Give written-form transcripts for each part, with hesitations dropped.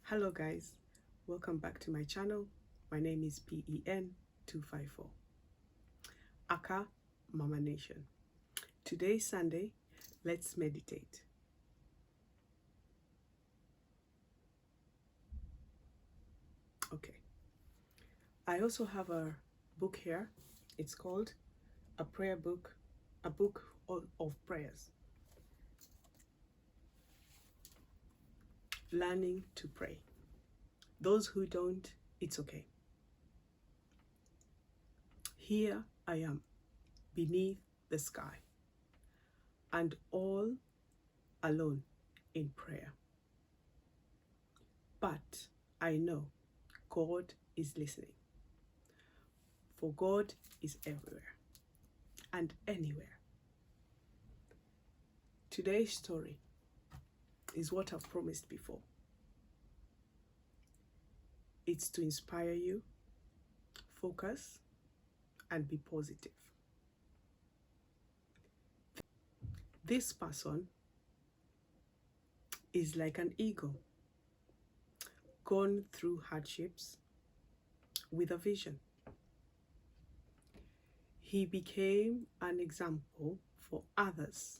Hello guys, welcome back to my channel. My name is PEN254. Aka Mama Nation. Today is Sunday, let's meditate. Okay. I also have a book here. It's called a prayer book, a book of prayers. Learning to pray. Those who don't, it's okay. Here I am, beneath the sky, and all alone in prayer. But I know God is listening, for God is everywhere and anywhere. Today's story is what I've promised before. It's to inspire you, focus, and be positive. This person is like an eagle, gone through hardships with a vision. He became an example for others.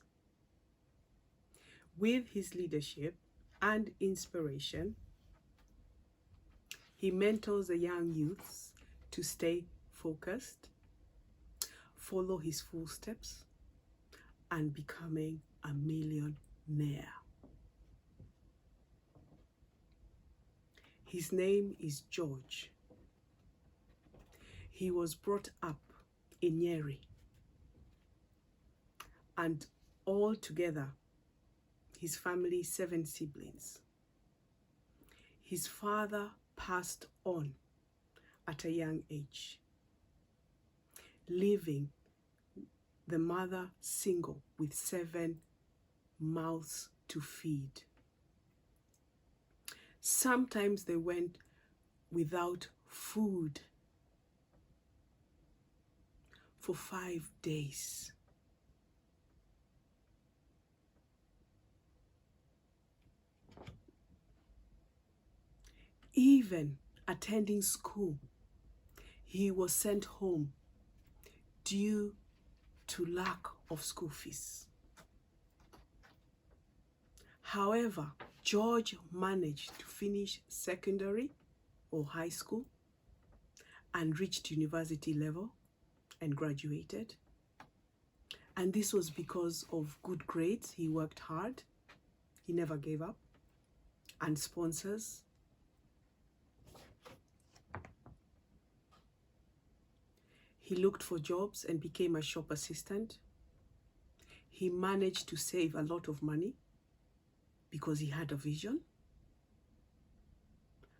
With his leadership and inspiration, he mentors the young youths to stay focused, follow his footsteps, and becoming a millionaire. His name is George. He was brought up in Nyeri, and all together, his family, 7 siblings. His father passed on at a young age, leaving the mother single with 7 mouths to feed. Sometimes they went without food for 5 days. Even attending school, he was sent home due to lack of school fees. However, George managed to finish secondary or high school and reached university level and graduated. And this was because of good grades. He worked hard, he never gave up, and sponsors. He looked for jobs and became a shop assistant. He managed to save a lot of money because he had a vision.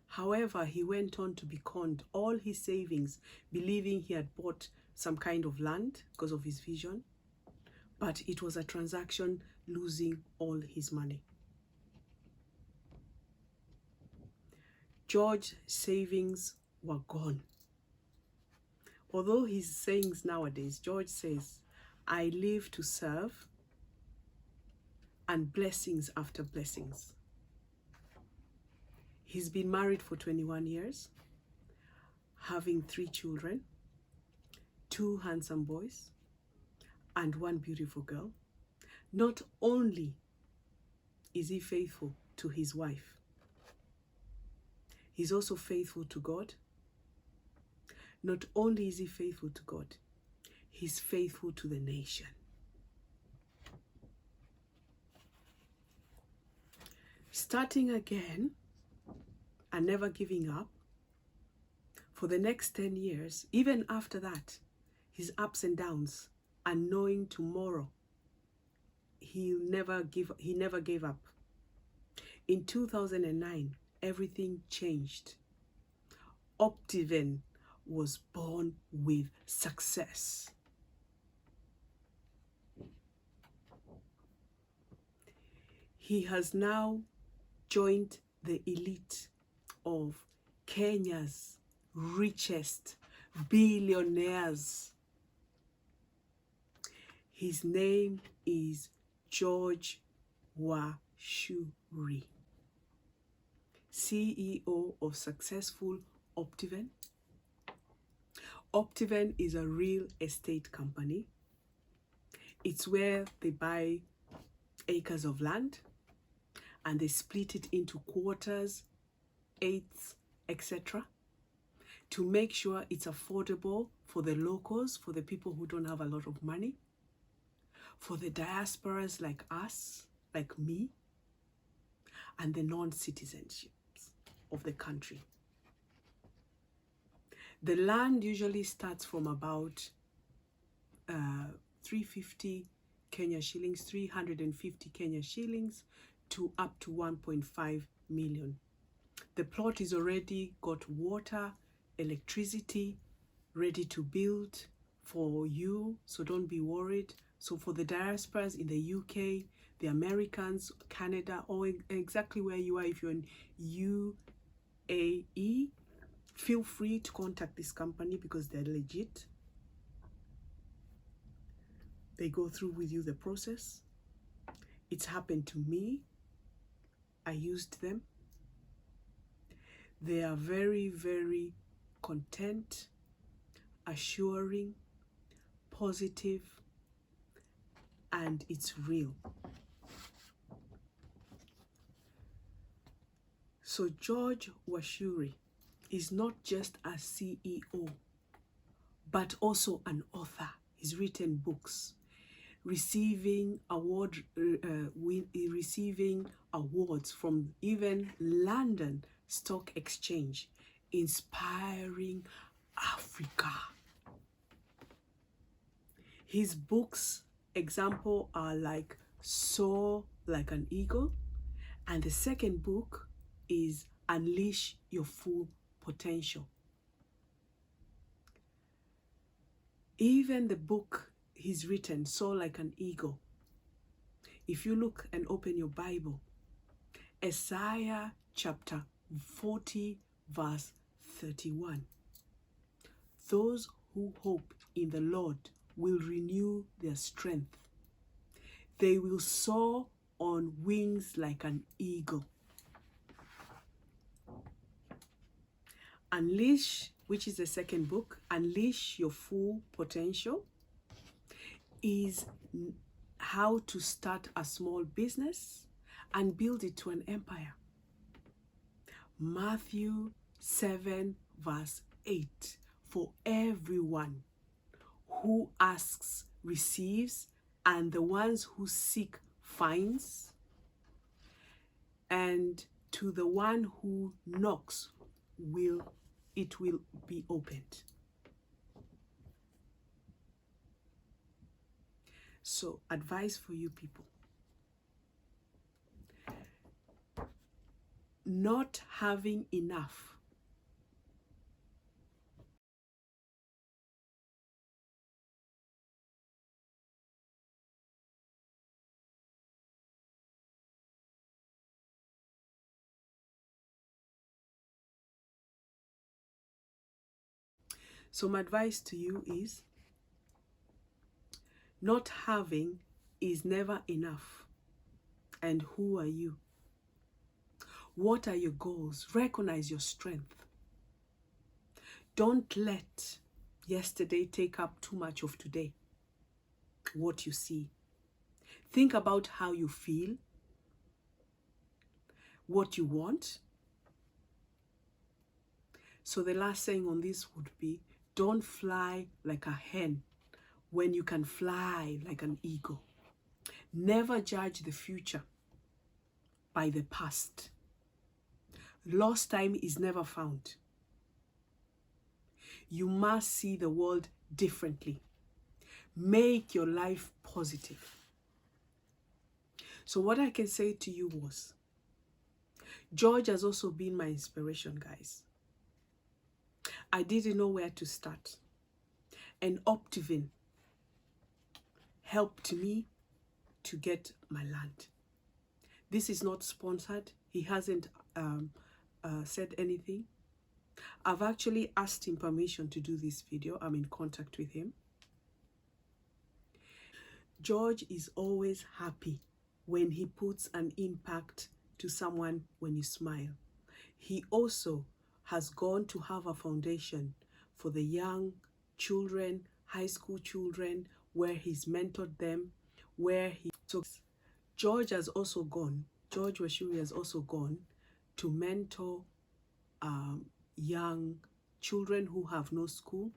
However, he went on to be conned all his savings, believing he had bought some kind of land because of his vision, but it was a transaction losing all his money. George's savings were gone. Although his sayings nowadays, George says, I live to serve, and blessings after blessings. He's been married for 21 years, having 3 children, 2 handsome boys, and 1 beautiful girl. Not only is he faithful to his wife, he's also faithful to God. Not only is he faithful to God, he's faithful to the nation. Starting again and never giving up for the next 10 years, even after that, his ups and downs, and knowing tomorrow, he never gave up. In 2009, everything changed. OPTIVEN was born with success. He has now joined the elite of Kenya's richest billionaires. His name is George Washuri. CEO of successful OPTIVEN. OPTIVEN is a real estate company. It's where they buy acres of land and they split it into quarters, eighths, etc. to make sure it's affordable for the locals, for the people who don't have a lot of money, for the diasporas like us, like me, and the non-citizenships of the country. The land usually starts from about 350 Kenya shillings, 350 Kenya shillings to up to 1.5 million. The plot is already got water, electricity, ready to build for you, so don't be worried. So for the diasporas in the UK, the Americans, Canada, or exactly where you are, if you're in UAE, feel free to contact this company because they're legit. They go through with you the process. It's happened to me. I used them. They are very, very content, assuring, positive, and it's real. So George Washuri is not just a CEO, but also an author. He's written books, receiving awards from even London Stock Exchange, inspiring Africa. His books, example, are like Soar Like an Eagle, and the second book is Unleash Your Full Potential. Even the book he's written, Soar Like an Eagle, if you look and open your Bible, Isaiah chapter 40 verse 31, those who hope in the Lord will renew their strength. They will soar on wings like an eagle. Unleash, which is the second book, Unleash Your Full Potential, is how to start a small business and build it to an empire. Matthew 7 verse 8, for everyone who asks receives, and the ones who seek finds, and to the one who knocks it will be opened. So, advice for you people: not having enough So my advice to you is, not having is never enough. And who are you? What are your goals? Recognize your strength. Don't let yesterday take up too much of today, what you see. Think about how you feel, what you want. So the last saying on this would be, don't fly like a hen when you can fly like an eagle. Never judge the future by the past. Lost time is never found. You must see the world differently. Make your life positive. So what I can say to you was, George has also been my inspiration, guys. I didn't know where to start. And OPTIVEN helped me to get my land. This is not sponsored. He hasn't said anything. I've actually asked him permission to do this video. I'm in contact with him. George is always happy when he puts an impact to someone when you smile. He also has gone to have a foundation for the young children, high school children, where he's mentored them, where he took. George Washuri has also gone to mentor young children who have no school,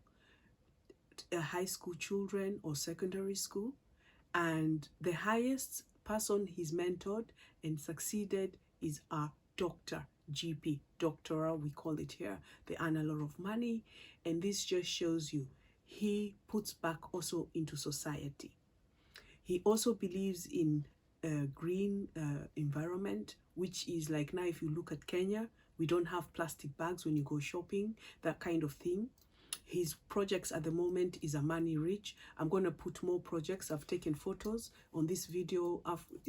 high school children or secondary school. And the highest person he's mentored and succeeded is a doctor, GP, doctoral, we call it here. They earn a lot of money. And this just shows you he puts back also into society. He also believes in green environment, which is like now if you look at Kenya, we don't have plastic bags when you go shopping, that kind of thing. His projects at the moment is Amani Rich. I'm going to put more projects. I've taken photos on this video.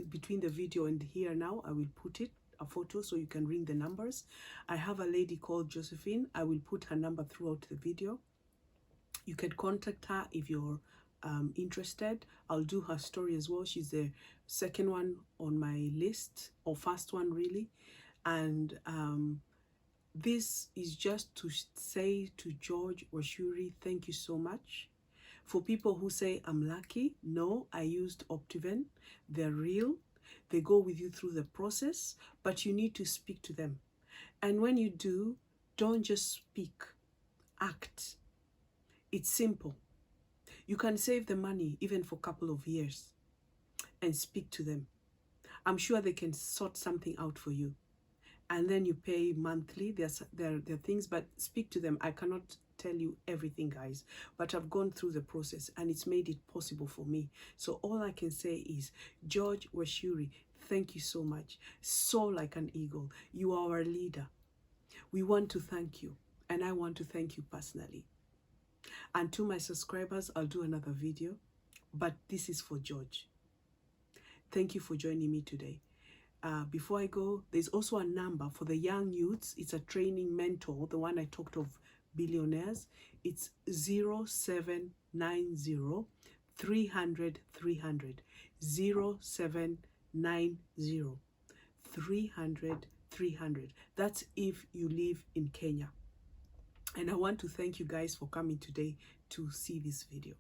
Between the video and here now, I will put it, a photo, so you can ring the numbers. I have a lady called Josephine. I will put her number throughout the video. You can contact her if you're interested. I'll do her story as well. She's the second one on my list, or first one really. And this is just to say to George Washuri, thank you so much. For people who say, I'm lucky, no, I used OPTIVEN. They're real. They go with you through the process, but you need to speak to them. And when you do, don't just speak, act. It's simple. You can save the money even for a couple of years and speak to them. I'm sure they can sort something out for you. And then you pay monthly. There are things, but speak to them. I cannot tell you everything, guys, but I've gone through the process and it's made it possible for me. So all I can say is, George Washuri, thank you so much. Soar like an eagle. You are our leader. We want to thank you, and I want to thank you personally. And to my subscribers, I'll do another video, but this is for George. Thank you for joining me today. Before I go, there's also a number for the young youths. It's a training mentor, the one I talked of, Billionaires. It's 0790 300 300. 0790 300 300. That's if you live in Kenya. And I want to thank you guys for coming today to see this video.